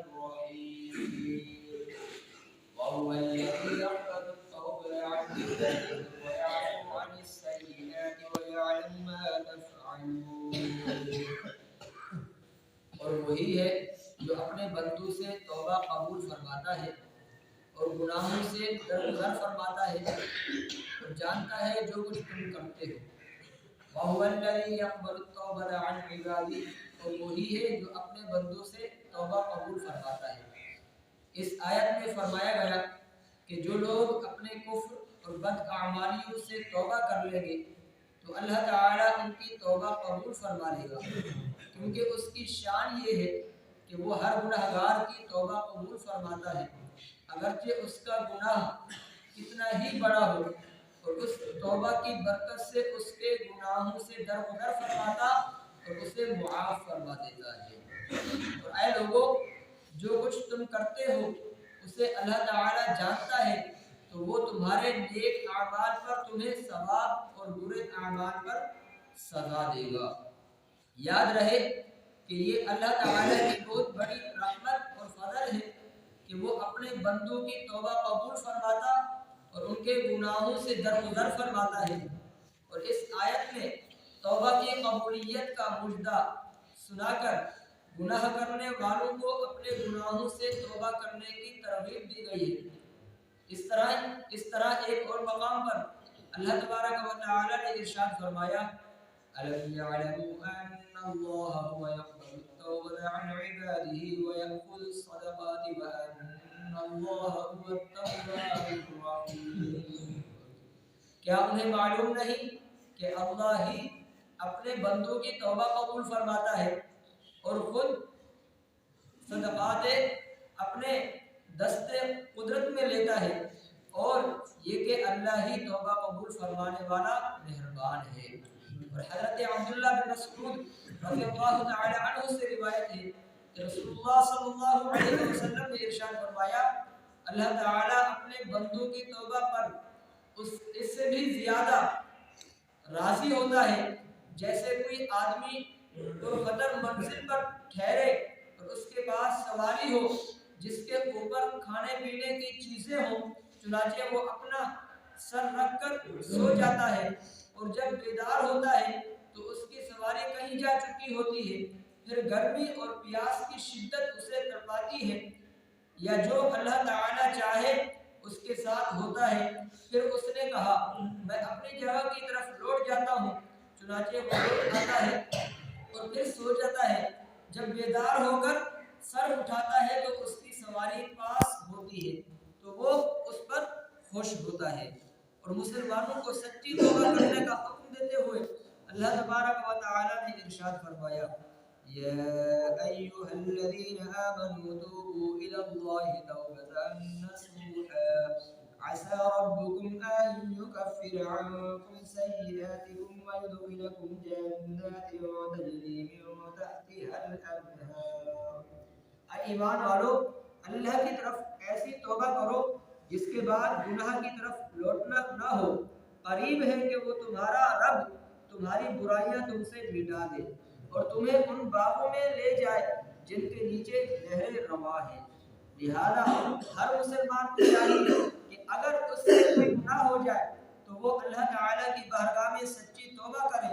الرحيم وهو الذي يقبل التوبة عن عباده ويعفو عن السيئات ويعلم ما تفعلون. اور وہی ہے جو اپنے بندوں سے توبہ قبول فرماتا ہے اور گناہوں سے درگزر فرماتا ہے اور جانتا ہے جو کچھ تم کرتے ہو. وَهُوَ الَّذِي يَقْبَلُ التَّوْبَةَ عَنْ عِبَادِهِ اور وہی ہے جو اپنے بندوں سے توبہ قبول فرماتا ہے. اس آیت میں فرمایا گیا کہ جو لوگ اپنے کفر اور بد اعمالیوں سے توبہ کر لیں گے تو اللہ تعالیٰ ان کی توبہ قبول فرما لے گا، کیونکہ اس کی شان یہ ہے کہ وہ ہر گناہگار کی توبہ قبول فرماتا ہے، اگرچہ اس کا گناہ کتنا ہی بڑا ہو، اور اس توبہ کی برکت سے اس کے گناہوں سے درگزر فرماتا اور اسے معاف فرما دیتا ہے. اور اے لوگوں، جو کچھ تم کرتے ہو اسے اللہ تعالیٰ جانتا ہے، تو وہ تمہارے نیک اعمال پر تمہیں ثواب اور برے اعمال پر سزا دے گا. یاد رہے کہ یہ اللہ تعالیٰ کی بہت بڑی رحمت اور فضل ہے کہ وہ اپنے بندوں کی توبہ قبول فرماتا اور ان کے گناہوں سے درگزر فرماتا ہے. اور اس آیت میں توبہ کی قبولیت کا مژدہ سنا کر گناہ کرنے والوں کو اپنے گناہوں سے توبہ کرنے کی ترغیب دی گئی ہے. اس طرح ایک اور مقام پر اللہ تبارک و تعالی نے ارشاد فرمایا: أَلَمْ يَعْلَمُوا أَنَّ اللَّهَ هُوَ يَقْبَلُ التَّوْبَةَ عَنْ عِبَادِهِ وَيَأْخُذُ الصَّدَقَاتِ وَأَنَّ اللَّهَ هُوَ التَّوَّابُ الرَّحِيمُ. کیا انہیں معلوم نہیں کہ اللہ ہی اپنے بندوں کی توبہ قبول فرماتا ہے اور خود صدقات اپنے دست قدرت میں لیتا ہے، اور یہ کہ اللہ ہی توبہ قبول فرمانے والا مہربان ہے. اور حضرت عبداللہ بن مسعود رضی اللہ تعالی عنہ سے روایت ہے کہ رسول اللہ صلی اللہ علیہ وسلم نے ارشاد فرمایا: اللہ تعالی اپنے بندوں کی توبہ پر اس سے بھی زیادہ راضی ہوتا ہے جیسے کوئی آدمی خطر منزل پر ٹھہرے اور اس کے پاس سواری ہو جس کے اوپر کھانے پینے کی چیزیں ہوں، چنانچہ وہ اپنا سر رکھ کر سو جاتا ہے اور جب بیدار ہوتا ہے تو اس کی سواری کہیں جا چکی ہوتی ہے، پھر گرمی اور پیاس کی شدت اسے تڑپاتی ہے، یا جو اللہ تعالی چاہے اس کے ساتھ ہوتا ہے. پھر اس نے کہا: میں اپنی جگہ کی طرف لوٹ جاتا ہوں، چنانچہ وہ لوٹ آتا ہے اور پھر سو جاتا ہے. جب بیدار ہو کر سر اٹھاتا ہے تو اس کی سواری پاس ہوتی ہے، تو وہ اس پر خوش ہوتا ہے. اور مسلمانوں کو سچی توبہ کرنے کا حکم دیتے ہوئے اللہ تبارک و تعالی نے ارشاد فرمایا: یا ایھا الذین آمنوا توبوا الی اللہ توبۃ نصوحا عسى ربكم أن يكفر عنكم سيئاتكم ويدخلكم جنات تجري من تحتها الأنهار. اے ایمان والو، اللہ کی طرف ایسی توبہ کرو جس کے بعد گناہ کی طرف لوٹنا نہ ہو. قریب ہے کہ وہ تمہارا رب تمہاری برائیاں تم سے مٹا دے اور تمہیں ان باغوں میں لے جائے جن کے نیچے نہریں رواں ہیں. لہذا ہر مسلمان کو چاہیے کہ اگر اس سے کوئی گناہ ہو جائے تو وہ اللہ تعالیٰ کی بارگاہ میں سچی توبہ کرے.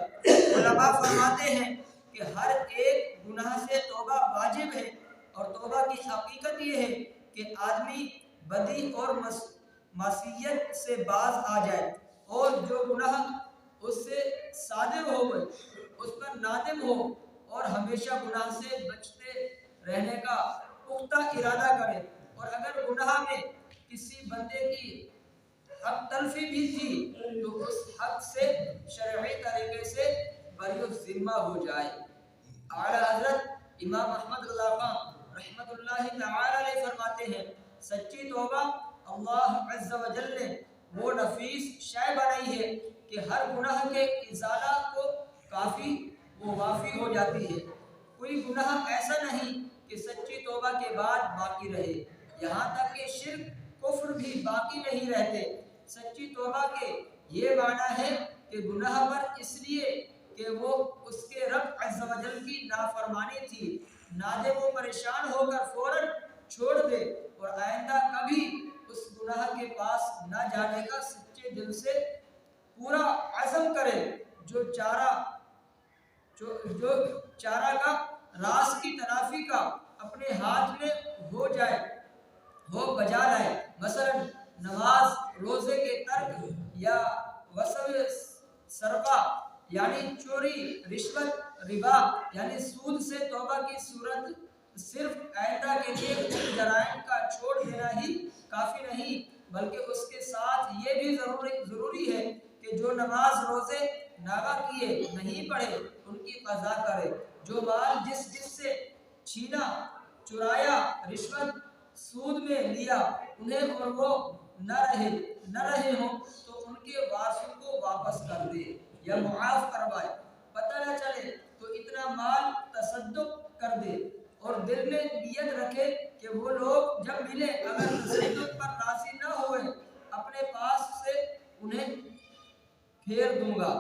علماء فرماتے ہیں کہ ہر ایک گناہ سے توبہ واجب ہے، اور توبہ کی حقیقت یہ ہے کہ آدمی بدی اور معصیت سے باز آ جائے، اور جو گناہ اس سے صادر ہو گئے اس پر نادم ہو اور ہمیشہ گناہ سے بچتے رہنے کا پختہ ارادہ کرے. اور اگر گناہ میں کسی بندے کی حق تلفی بھی تھی تو اس حق سے شرعی طریقے سے بری الذمہ ہو جائے. اعلیٰ حضرت امام احمد رضا خان رحمت اللہ تعالی علیہ فرماتے ہیں: سچی توبہ اللہ عز و جل نے وہ نفیس شے بنائی ہے کہ ہر گناہ کے ازالہ کو کافی و وافی ہو جاتی ہے. کوئی گناہ ایسا نہیں کہ سچی توبہ کے بعد باقی رہے، یہاں تک کہ شرک کفر بھی باقی نہیں رہتے. سچی توبہ کے یہ معنی ہے کہ گناہ پر اس لیے کہ وہ اس کے رب عز و جل کی نافرمانی تھی، نادم و پریشان ہو کر فوراً چھوڑ دے اور آئندہ کبھی اس گناہ کے پاس نہ جانے کا سچے دل سے پورا عزم کرے۔ جو چارہ کا راز کی تلافی کا اپنے ہاتھ میں ہو بجا لائے، مثلا نماز، روزے کے ترک یا وصل سرقہ یعنی چوری، رشوت، ربا یعنی سود سے توبہ کی صورت صرف آئندہ کے لیے ان جرائم کا چھوڑ دینا ہی کافی نہیں، بلکہ اس کے ساتھ یہ بھی ضروری ہے کہ جو نماز روزے ناغہ کیے نہیں پڑھے ان کی قضا کرے۔ جو مال جس سے چھینا، چرایا، رشوت، سود میں لیا انہیں اور وہ نہ رہے ہوں تو ان کے وارثوں کو واپس کر دے یا معاف کروائے۔ پتہ نہ چلے تو اتنا مال تصدق کر دے اور دل میں نیت رکھے کہ وہ لوگ جب ملے اگر تصدق پر راضی نہ ہوئے اپنے پاس سے انہیں پھیر دوں گا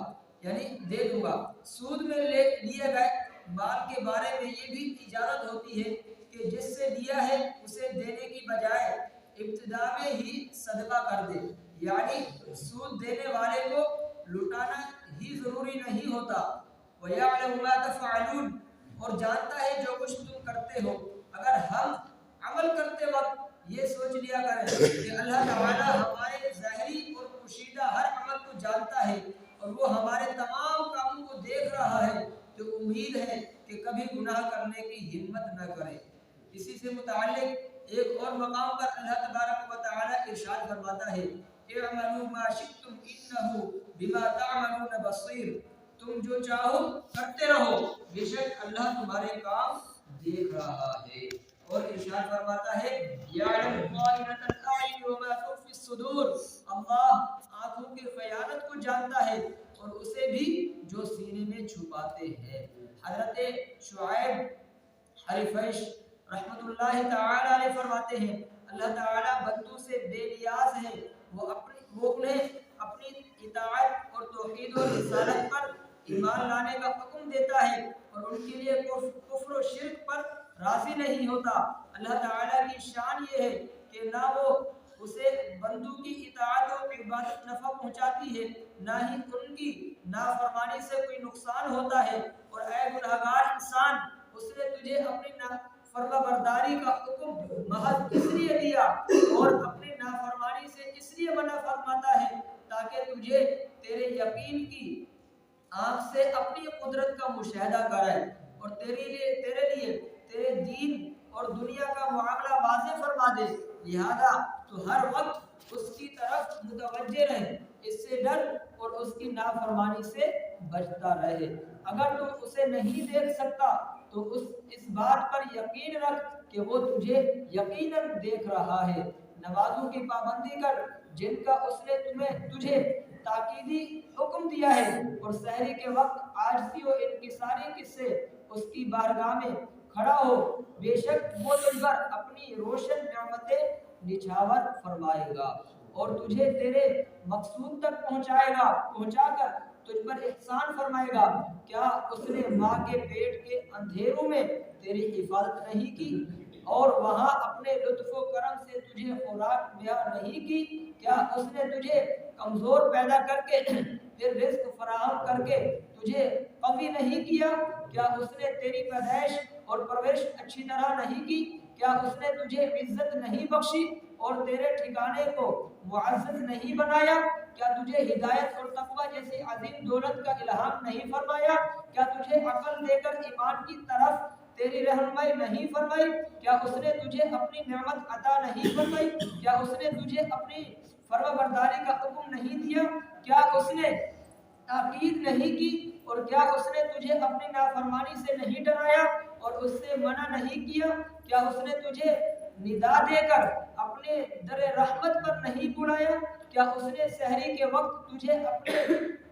یعنی دے دوں گا۔ سود میں لیے گئے مال کے بارے میں یہ بھی اجازت ہوتی ہے کہ جس سے لیا ہے اسے دینے کی بجائے ابتدا میں ہی صدقہ کر دے، یعنی سود دینے والے کو لٹانا ہی ضروری نہیں ہوتا۔ وَيَعْلَمُ مَا تَفْعَلُونَ، اور جانتا ہے جو کچھ تم کرتے ہو۔ اگر ہم عمل کرتے وقت یہ سوچ لیا کریں کہ اللہ تعالیٰ ہمارے ظاہری اور پوشیدہ ہر عمل کو جانتا ہے اور وہ ہمارے تمام کاموں کو دیکھ رہا ہے، تو امید ہے کہ کبھی گناہ کرنے کی ہمت نہ کرے۔ اسی سے متعلق ایک اور مقام پر اللہ تبارک و تعالیٰ ارشاد فرماتا ہے اعملوا ما شئتم انہ بما تعملون بصیر، تم جو چاہو کرتے رہو بے شک اللہ تمہارے کام دیکھ رہا ہے۔ اور ارشاد فرماتا ہے یعلم خائنۃ الاعین وما تخفی الصدور، اللہ آنکھوں کی خیانت کو جانتا ہے اور اسے بھی جو سینے میں چھپاتے ہیں۔ حضرت شعیب حریفیش رحمت اللہ تعالی علیہ فرماتے ہیں اللہ تعالی بندوں سے بے نیاز ہے، وہ انہیں اپنی اطاعت اور توحید و رسالت پر ایمان لانے کا حکم دیتا ہے اور ان کے لیے کفر و شرک پر راضی نہیں ہوتا۔ اللہ تعالیٰ کی شان یہ ہے کہ نہ وہ اسے بندوں کی اطاعت و عبادت نفع پہنچاتی ہے، نہ ہی ان کی نافرمانی سے کوئی نقصان ہوتا ہے۔ اور اے گنہگار انسان، اس نے تجھے اپنی فرما برداری کا حکم محض اس لیے دیا اور اپنی نافرمانی سے اس لیے منع فرماتا ہے تاکہ تجھے تیرے یقین کی آنکھ سے اپنی قدرت کا مشاہدہ کرائے اور تیرے لیے تیرے دین اور دنیا کا معاملہ واضح فرما دے، لہذا تو ہر وقت اس کی طرف متوجہ رہے، اس سے ڈر اور اس کی نافرمانی سے بچتا رہے۔ اگر تو اسے نہیں دیکھ سکتا تو اس بات پر یقین رکھ کہ وہ تجھے یقیناً دیکھ رہا ہے۔ نمازوں کی پابندی کر جن کا اس نے تجھے تاکیدی حکم دیا ہے، اور سحری کے وقت عاجزی و انکساری سے اس کی بارگاہ میں کھڑا ہو، بے شک وہ تجھ پر اپنی روشن نعمتیں نچھاور فرمائے گا اور تجھے تیرے مقصود تک پہنچا کر تجھ پر احسان فرمائے گا۔ کیا اس نے ماں کے پیٹ کے اندھیروں میں تیری حفاظت نہیں کی اور وہاں اپنے لطف و کرم سے تجھے خوراک مہیا نہیں کی؟ کیا اس نے تجھے کمزور پیدا کر کے پھر رزق فراہم کر کے تجھے قوی نہیں کیا؟ کیا اس نے تیری پیدائش اور پرورش اچھی طرح نہیں کی؟ کیا اس نے تجھے عزت نہیں بخشی اور تیرے ٹھکانے کو معزز نہیں بنایا؟ کیا تجھے ہدایت اور تقوی جیسی عظیم دولت کا الہام نہیں فرمایا؟ کیا تجھے عقل دے کر ایمان کی طرف تیری رہنمائی نہیں فرمائی؟ کیا اس نے تجھے اپنی نعمت عطا نہیں فرمائی؟ کیا اس نے تجھے اپنی فرما برداری کا حکم نہیں دیا؟ کیا اس نے تاکید نہیں کی؟ اور کیا اس نے تجھے اپنی نافرمانی سے نہیں ڈرایا اور اس سے منع نہیں کیا؟ کیا اس نے تجھے ندا دے کر اپنے در رحمت پر نہیں بلایا؟ کیا اس نے سحری کے وقت تجھے اپنے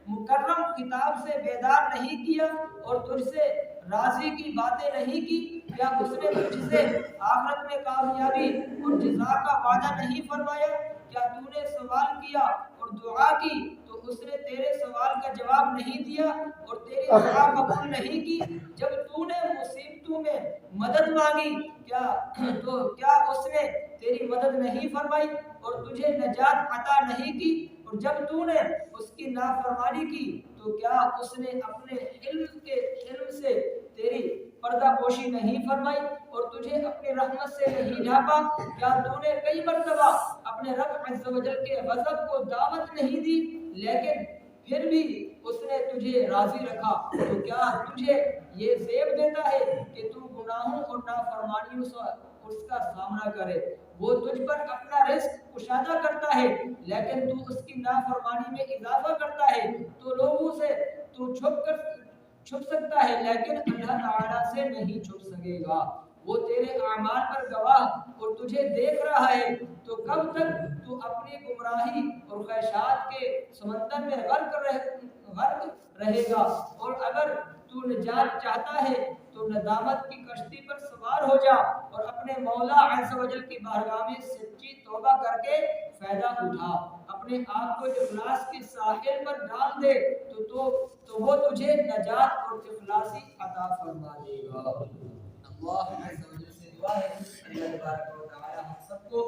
مکرم خطاب سے بیدار نہیں کیا اور تجھ سے راضی کی باتیں نہیں کی؟ کیا اس نے تجھ سے آخرت میں کامیابی اور جزا کا وعدہ نہیں فرمایا؟ کیا تو نے سوال کیا اور دعا کی تو اس نے تیرے سوال کا جواب نہیں دیا اور تیری دعا قبول نہیں کی؟ جب تو نے مصیبتوں میں مدد مانگی کیا اس نے تیری مدد نہیں فرمائی اور تجھے نجات عطا نہیں کی؟ اور جب تو نے اس کی نافرمانی کی تو کیا اس نے اپنے علم سے تیری پردہ پوشی نہیں فرمائی اور تجھے اپنی رحمت سے نہیں ڈھانپا؟ کیا تو نے کئی مرتبہ اپنے رب عز و جل کے غضب کو دعوت نہیں دی لیکن پھر بھی اس نے تجھے راضی رکھا؟ تو کیا تجھے یہ زیب دیتا ہے کہ تو گناہوں اور نافرمانیوں سے اس کا سامنا کرے؟ وہ تجھ پر اپنا رزق کشادہ کرتا ہے لیکن تو اس کی نافرمانی میں اضافہ کرتا ہے۔ تو لوگوں سے تو چھپ سکتا ہے لیکن اللہ تعالیٰ سے نہیں چھپ سکے گا۔ وہ تیرے اعمال پر گواہ اور تجھے دیکھ رہا ہے۔ تو کب تک تو اپنی گمراہی اور خواہشات کے سمندر میں غرق رہے گا؟ اور اگر تو نجات چاہتا ہے تو ندامت کی کشتی پر سوار ہو جا اور اپنے مولا عز و جل کی بارگاہ میں سچی توبہ کر کے فائدہ اٹھا، اپنے آپ کو اخلاص کے ساحل پر ڈال دے تو وہ تجھے نجات اور اخلاصی عطا فرما دے گا۔ اللہ عز و جل سے دعا ہے اللہ تبارک و تعالی ہم سب کو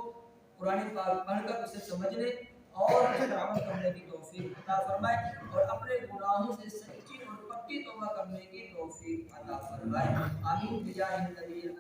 قرآن پاک پڑھ کر اسے سمجھنے اور اس پر عمل کرنے کی توفیق عطا فرمائے اور اپنے گناہوں سے سچی اور پکی توبہ کرنے کی توفیق عطا فرمائے۔ آمین بجاہ النبی